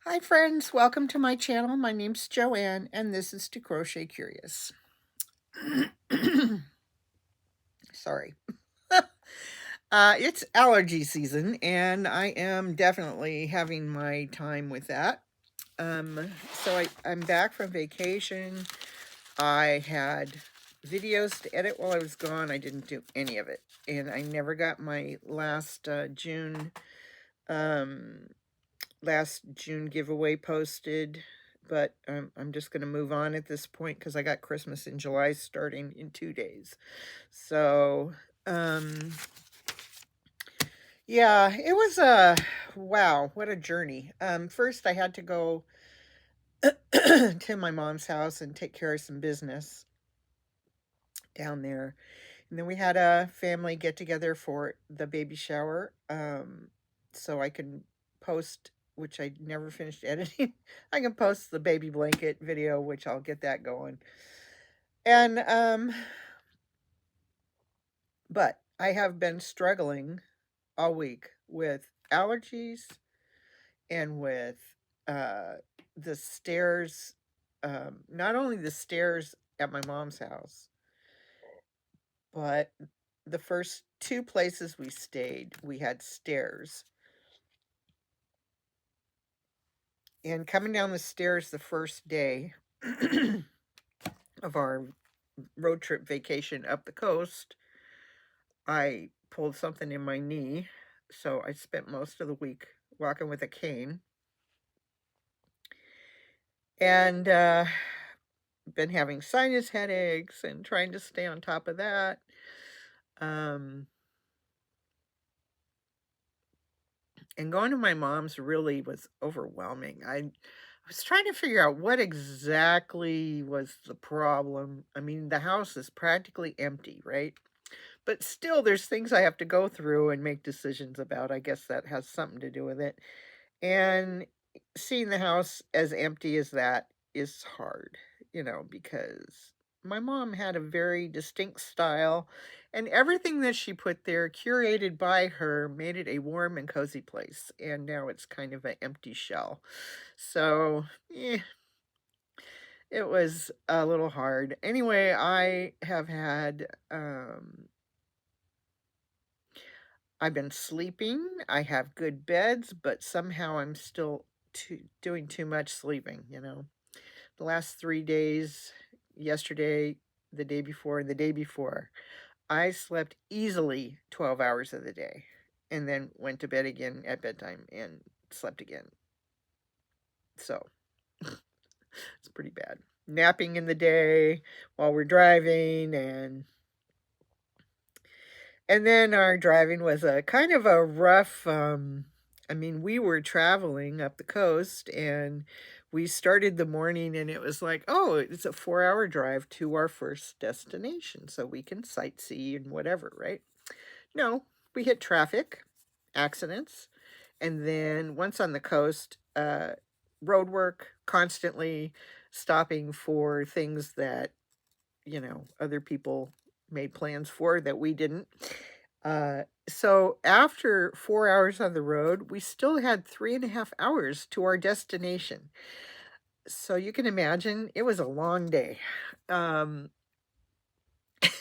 Hi friends, welcome to my channel. My name's Joanne and this is To Crochet Curious. Sorry. It's allergy season and I am definitely having my time with that. I'm back from vacation. I had videos to edit while I was gone. I didn't do any of it. And I never got my last June giveaway posted, but I'm just going to move on at this point because I got Christmas in July starting in 2 days. So, yeah, it was wow, what a journey. First I had to go to my mom's house and take care of some business down there. And then we had a family get together for the baby shower. So I can post, which I never finished editing. I can post the baby blanket video, which I'll get that going. And but I have been struggling all week with allergies and with uh the stairs, not only the stairs at my mom's house, but the first two places we stayed, we had stairs. And coming down the stairs the first day of our road trip vacation up the coast, I pulled something in my knee. So I spent most of the week walking with a cane. And been having sinus headaches and trying to stay on top of that. Um, and going to my mom's really was overwhelming. I was trying to figure out what exactly was the problem. I mean, the house is practically empty, right? But still, there's things I have to go through and make decisions about. I guess that has something to do with it. And seeing the house as empty as that is hard, because my mom had a very distinct style, and everything that she put there, curated by her, made it a warm and cozy place. And now it's kind of an empty shell. So, it was a little hard. Anyway, I have had, I've been sleeping. I have good beds, but somehow I'm still doing too much sleeping. The last 3 days, yesterday, the day before, and the day before, I slept easily 12 hours of the day and then went to bed again at bedtime and slept again. So it's pretty bad. Napping in the day while we're driving, and then our driving was a kind of a rough, I mean, we were traveling up the coast and we started the morning and it was like, oh, it's a 4-hour drive to our first destination so we can sightsee and whatever, right? No, we hit traffic, accidents, and then once on the coast, road work, constantly stopping for things that, other people made plans for that we didn't. So after 4 hours on the road, we still had 3.5 hours to our destination. So you can imagine it was a long day. Um,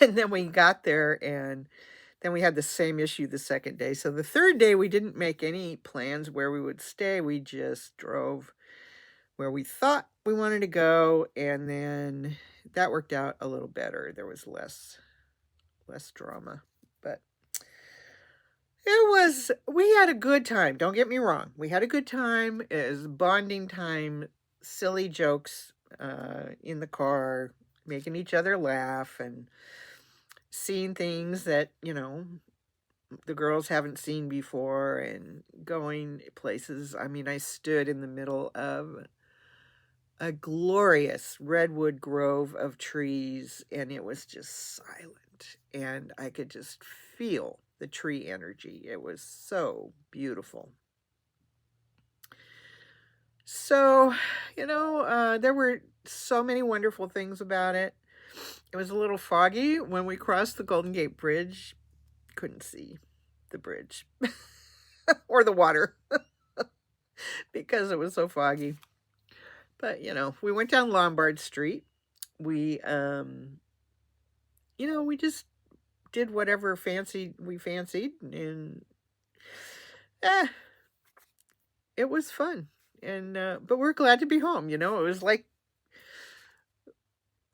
and then we got there and then we had the same issue the second day. So the third day, we didn't make any plans where we would stay. We just drove where we thought we wanted to go. And then that worked out a little better. There was less drama, but we had a good time. Don't get me wrong. We had a good time. It was bonding time, silly jokes in the car, making each other laugh and seeing things that, the girls haven't seen before and going places. I mean, I stood in the middle of a glorious redwood grove of trees and it was just silent and I could just feel the tree energy. It was so beautiful. So, there were so many wonderful things about it. It was a little foggy when we crossed the Golden Gate Bridge. Couldn't see the bridge or the water. because it was so foggy. But, we went down Lombard Street. We, we just did whatever we fancied, and eh, it was fun. And but we're glad to be home. It was like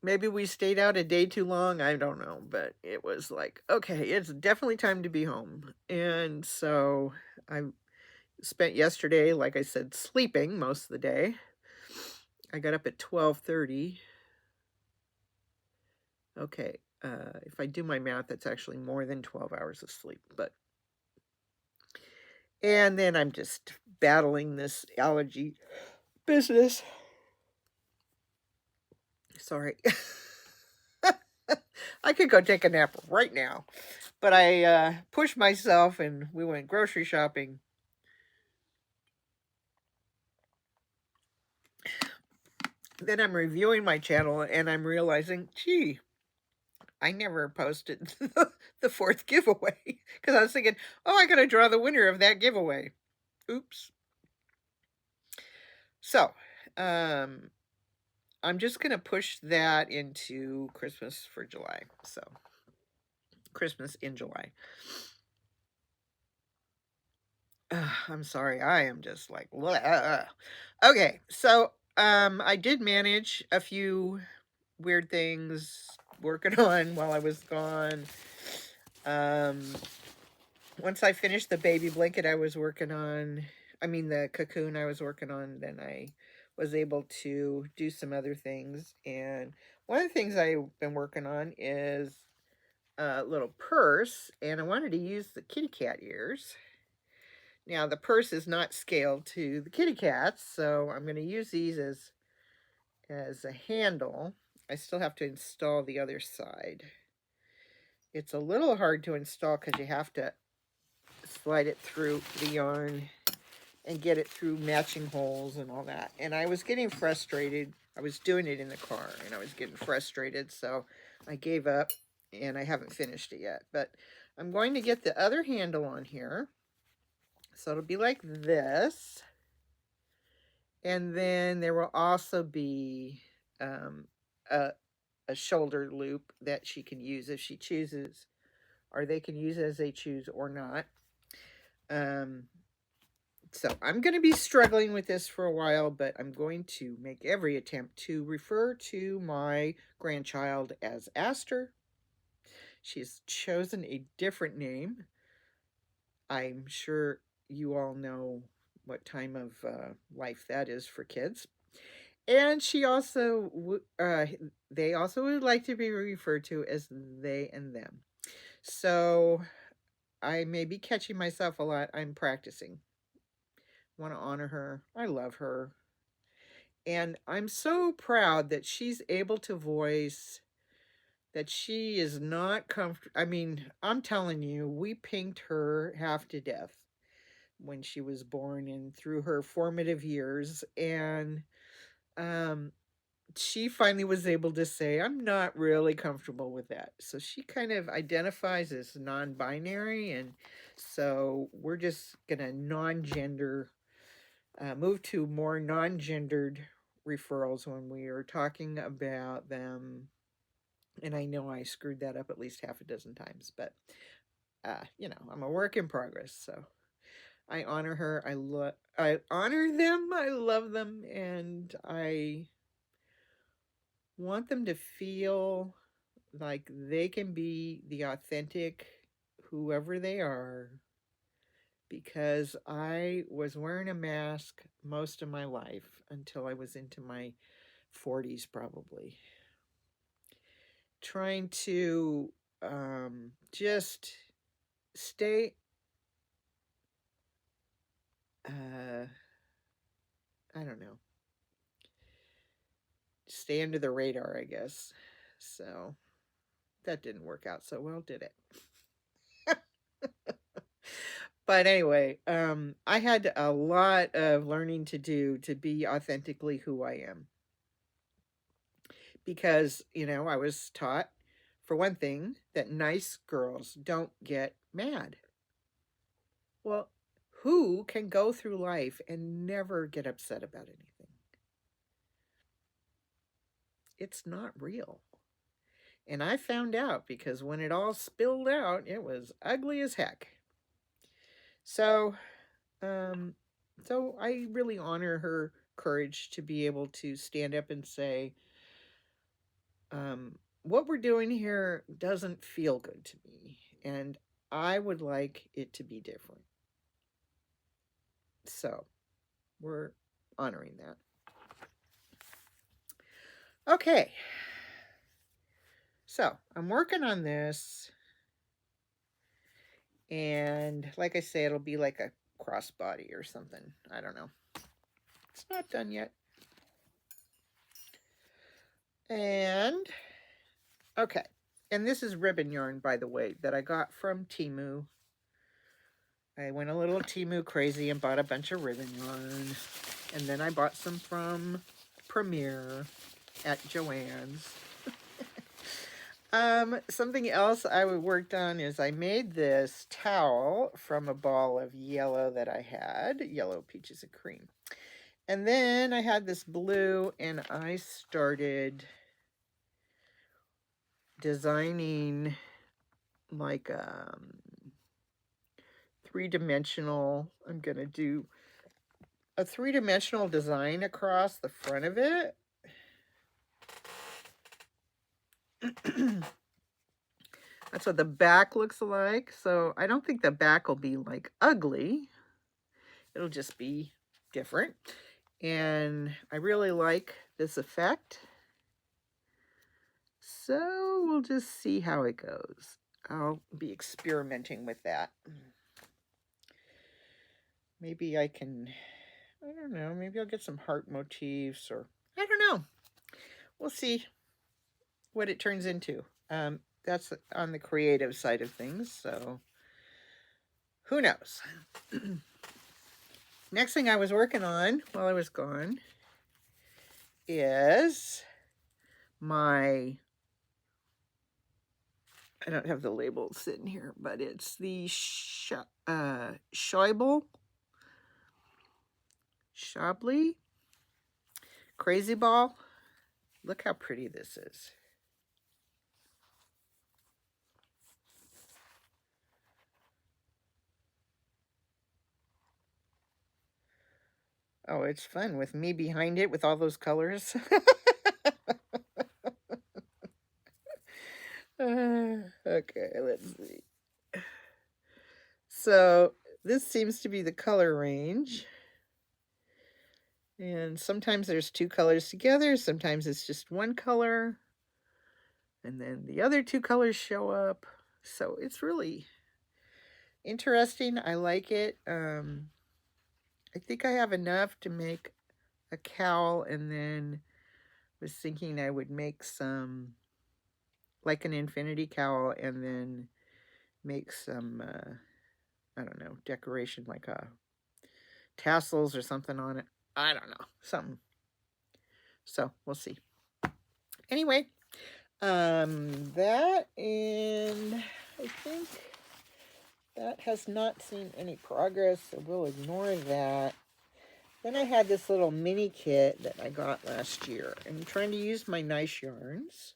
maybe we stayed out a day too long. I don't know, but it was like, okay, it's definitely time to be home. And so I spent yesterday, like I said, sleeping most of the day. I got up at 12:30. Okay, if I do my math, that's actually more than 12 hours of sleep. And then I'm just battling this allergy business. Sorry. I could go take a nap right now. But I pushed myself and we went grocery shopping. Then I'm reviewing my channel and I'm realizing, gee, I never posted the fourth giveaway. Because I was thinking, oh, I got to draw the winner of that giveaway. Oops. So, I'm just going to push that into Christmas for July. So, Christmas in July. I'm sorry. I am just like, okay. So, I did manage a few weird things working on while I was gone. Um, once I finished the baby blanket I was working on, the cocoon I was working on, then I was able to do some other things. And one of the things I've been working on is a little purse, and I wanted to use the kitty cat ears. Now, the purse is not scaled to the kitty cats, so I'm going to use these as a handle. I still have to install the other side. It's a little hard to install because you have to slide it through the yarn and get it through matching holes and all that. And I was getting frustrated. I was doing it in the car and I was getting frustrated, so I gave up and I haven't finished it yet. But I'm going to get the other handle on here. So it'll be like this. And then there will also be a shoulder loop that she can use if she chooses, or they can use it as they choose or not. So I'm going to be struggling with this for a while, but I'm going to make every attempt to refer to my grandchild as Aster. She's chosen a different name. I'm sure you all know what time of life that is for kids. And she also, they also would like to be referred to as they and them. So I may be catching myself a lot. I'm practicing. Want to honor her. I love her. And I'm so proud that she's able to voice that she is not comfortable. I'm telling you, we pinked her half to death when she was born and through her formative years. And she finally was able to say, I'm not really comfortable with that. So she kind of identifies as non binary. And so we're just going to move to more non gendered referrals when we are talking about them. And I know I screwed that up at least half a dozen times, but I'm a work in progress. So I honor her. I honor them. I love them, and I want them to feel like they can be the authentic whoever they are, because I was wearing a mask most of my life until I was into my 40s, probably. Trying to just stay, I don't know, stay under the radar, I guess. So that didn't work out so well, did it? But anyway, I had a lot of learning to do to be authentically who I am. Because, I was taught, for one thing, that nice girls don't get mad. Well, who can go through life and never get upset about anything? It's not real. And I found out because when it all spilled out, it was ugly as heck. So, um, so I really honor her courage to be able to stand up and say, what we're doing here doesn't feel good to me, and I would like it to be different. So, we're honoring that. Okay. So, I'm working on this, and like I say, it'll be like a crossbody or something. I don't know. It's not done yet. And, okay. And this is ribbon yarn, by the way, that I got from Temu. I went a little Temu crazy and bought a bunch of ribbon yarn. And then I bought some from Premier at Joann's. Something else I worked on is I made this towel from a ball of yellow that I had, yellow peaches and cream. And then I had this blue, and I started designing like three-dimensional. I'm going to do a three-dimensional design across the front of it. That's what the back looks like. So I don't think the back will be like ugly. It'll just be different. And I really like this effect. So we'll just see how it goes. I'll be experimenting with that. Maybe I can, I don't know, maybe I'll get some heart motifs, or I don't know. We'll see what it turns into. That's on the creative side of things, so who knows? Next thing I was working on while I was gone is my, I don't have the label sitting here, but it's the Schäuble Crazy Ball. Look how pretty this is. Oh, it's fun with me behind it with all those colors. Okay, let's see. So this seems to be the color range. And sometimes there's two colors together. Sometimes it's just one color. And then the other two colors show up. So it's really interesting. I like it. I think I have enough to make a cowl, and then was thinking I would make some, like an infinity cowl, and then make some, I don't know, decoration, like tassels or something on it. I don't know, something. So we'll see. Anyway, that, and I think that has not seen any progress, so we'll ignore that. Then I had this little mini kit that I got last year. I'm trying to use my nice yarns.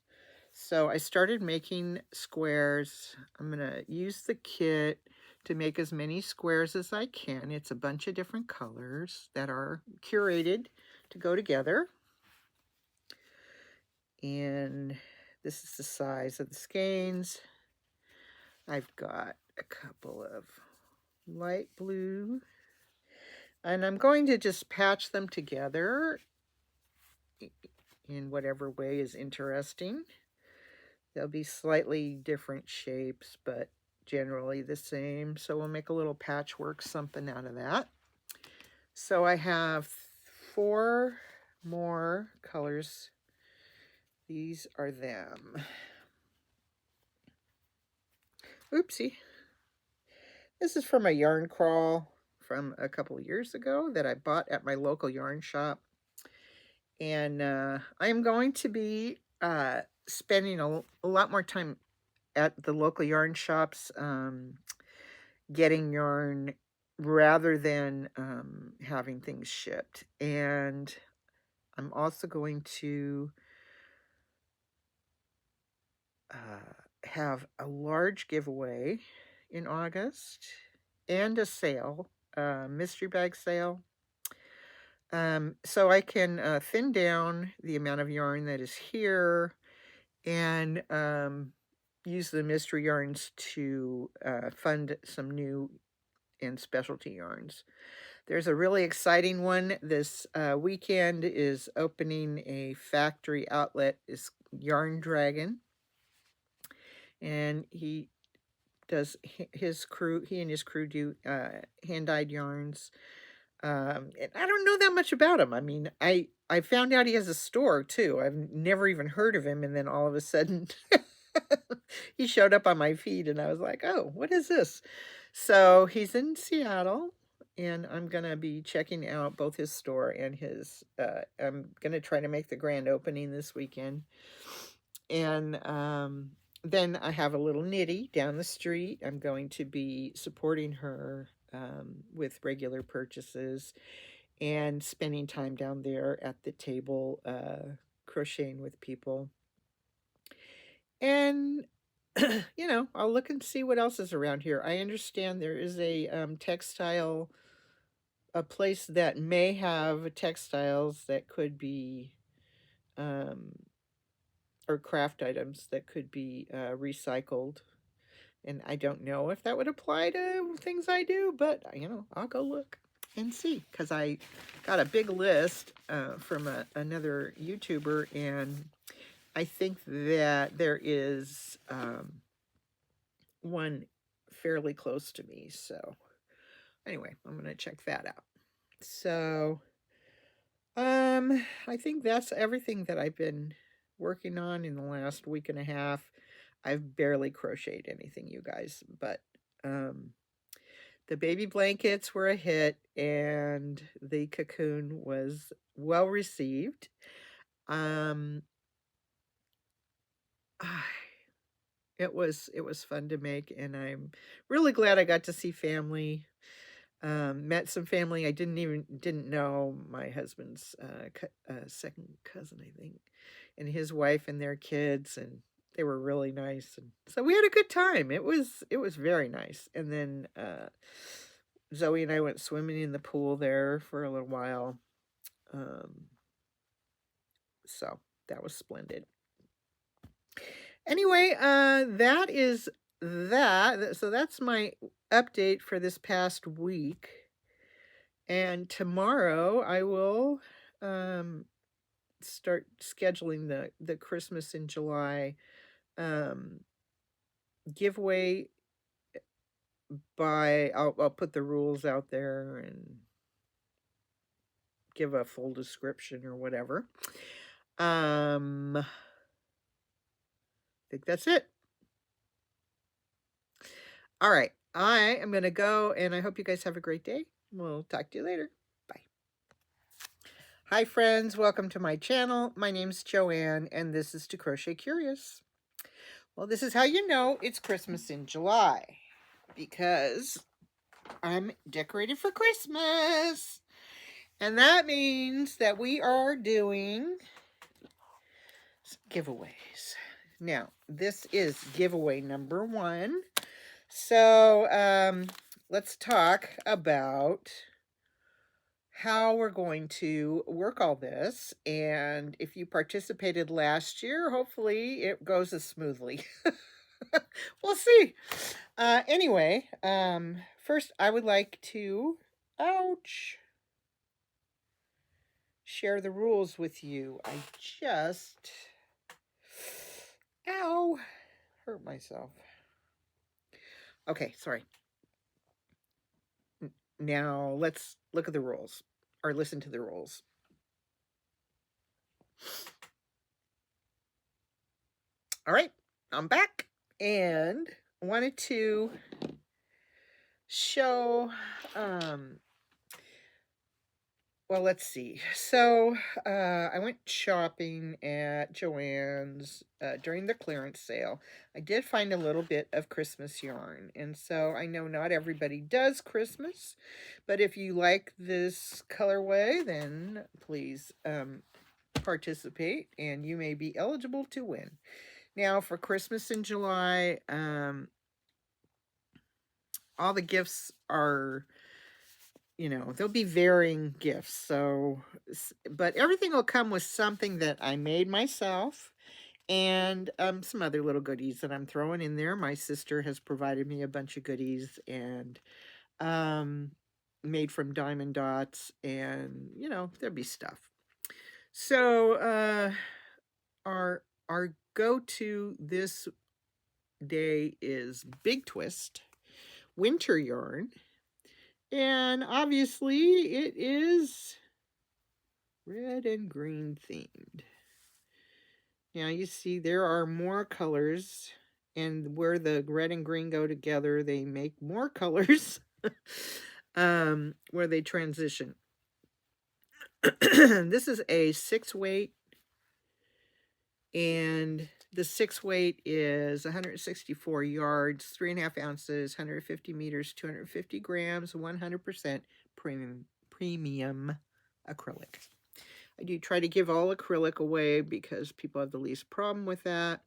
So I started making squares. I'm going to use the kit to make as many squares as I can. It's a bunch of different colors that are curated to go together. And this is the size of the skeins. I've got a couple of light blue. And I'm going to just patch them together in whatever way is interesting. They'll be slightly different shapes, but generally the same. So we'll make a little patchwork something out of that. So I have 4 more colors. These are them. Oopsie. This is from a yarn crawl from a couple of years ago that I bought at my local yarn shop. And I am going to be spending a lot more time at the local yarn shops getting yarn rather than having things shipped. And I'm also going to have a large giveaway in August and a sale, mystery bag sale. So I can thin down the amount of yarn that is here and use the mystery yarns to fund some new and specialty yarns. There's a really exciting one this weekend is opening a factory outlet, is Yarn Dragon. And he does his crew, he and his crew do hand-dyed yarns. And I don't know that much about him. I mean, I found out he has a store too. I've never even heard of him, and then all of a sudden he showed up on my feed and I was like, "Oh, what is this?" So, he's in Seattle and I'm going to be checking out both his store and his I'm going to try to make the grand opening this weekend. And then I have a little Knitty down the street. I'm going to be supporting her with regular purchases and spending time down there at the table crocheting with people. And, you know, I'll look and see what else is around here. I understand there is a textile, a place that may have textiles that could be, or craft items that could be recycled. And I don't know if that would apply to things I do, but, you know, I'll go look and see, because I got a big list from another YouTuber, and I think that there is one fairly close to me. So anyway, I'm going to check that out. So I think that's everything that I've been working on in the last week and a half. I've barely crocheted anything, you guys, but the baby blankets were a hit and the cocoon was well received. It was fun to make, and I'm really glad I got to see family. Met some family I didn't know. My husband's second cousin, I think, and his wife and their kids, and they were really nice, and so we had a good time. It was very nice. And then Zoe and I went swimming in the pool there for a little while. So that was splendid. Anyway, that is that. So that's my update for this past week. And tomorrow I will start scheduling the Christmas in July giveaway. I'll put the rules out there and give a full description or whatever. I think that's it. All right. I am going to go, and I hope you guys have a great day. We'll talk to you later. Bye. Hi, friends. Welcome to my channel. My name's Joanne, and this is To Crochet Curious. Well, this is how you know it's Christmas in July, because I'm decorated for Christmas. And that means that we are doing some giveaways. Now, this is giveaway number 1. So, let's talk about how we're going to work all this. And if you participated last year, hopefully it goes as smoothly. We'll see. Anyway, first I would like to, share the rules with you. I just, hurt myself. Okay, sorry. Now let's look at the rules, or listen to the rules. All right, I'm back and wanted to show Well, let's see. So, I went shopping at Joann's during the clearance sale. I did find a little bit of Christmas yarn, and so I know not everybody does Christmas, but if you like this colorway, then please participate, and you may be eligible to win. Now, for Christmas in July, all the gifts are, there'll be varying gifts. So, but everything will come with something that I made myself and some other little goodies that I'm throwing in there. My sister has provided me a bunch of goodies and made from Diamond Dots, and there'll be stuff. So, our go-to this day is Big Twist winter yarn. And obviously it is red and green themed. Now you see there are more colors, and where the red and green go together, they make more colors where they transition. This is a 6-weight, and the 6-weight is 164 yards, 3.5 ounces, 150 meters, 250 grams, 100% premium acrylic. I do try to give all acrylic away because people have the least problem with that.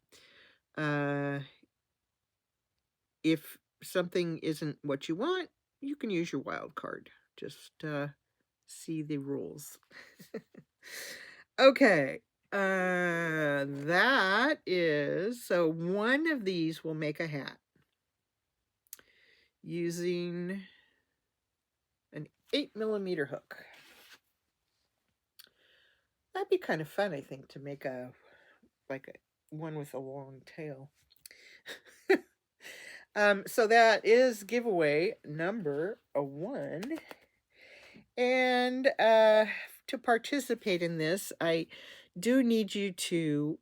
If something isn't what you want, you can use your wild card. Just see the rules. Okay. That is, so one of these will make a hat using an 8mm hook. That'd be kind of fun, I think, to make one with a long tail. So that is giveaway number 1. And to participate in this, I do need you to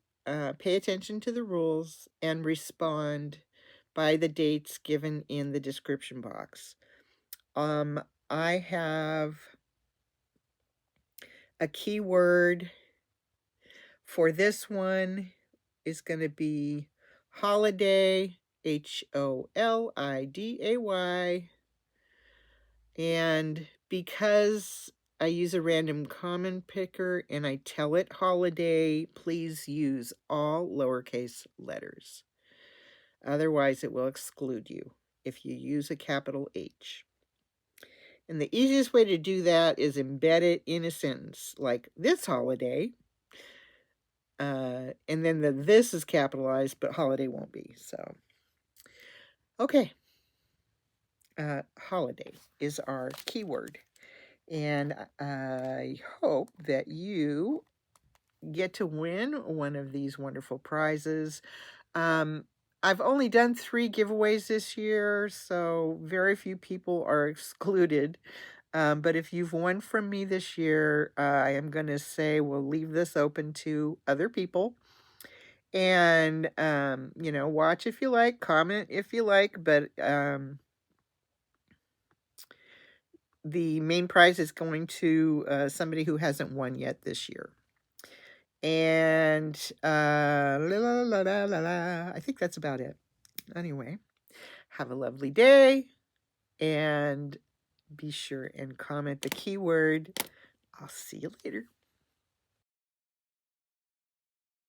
pay attention to the rules and respond by the dates given in the description box. I have a keyword for this one is going to be holiday, HOLIDAY. And because I use a random common picker and I tell it holiday, please use all lowercase letters. Otherwise, it will exclude you if you use a capital H. And the easiest way to do that is embed it in a sentence, like this holiday. And then the this is capitalized, but holiday won't be. So, okay. Holiday is our keyword. And I hope that you get to win one of these wonderful prizes. I've only done 3 giveaways this year, so very few people are excluded. But if you've won from me this year, I am going to say we'll leave this open to other people. And, watch if you like, comment if you like, but the main prize is going to somebody who hasn't won yet this year. And I think that's about it. Anyway, have a lovely day, and be sure and comment the keyword. I'll see you later.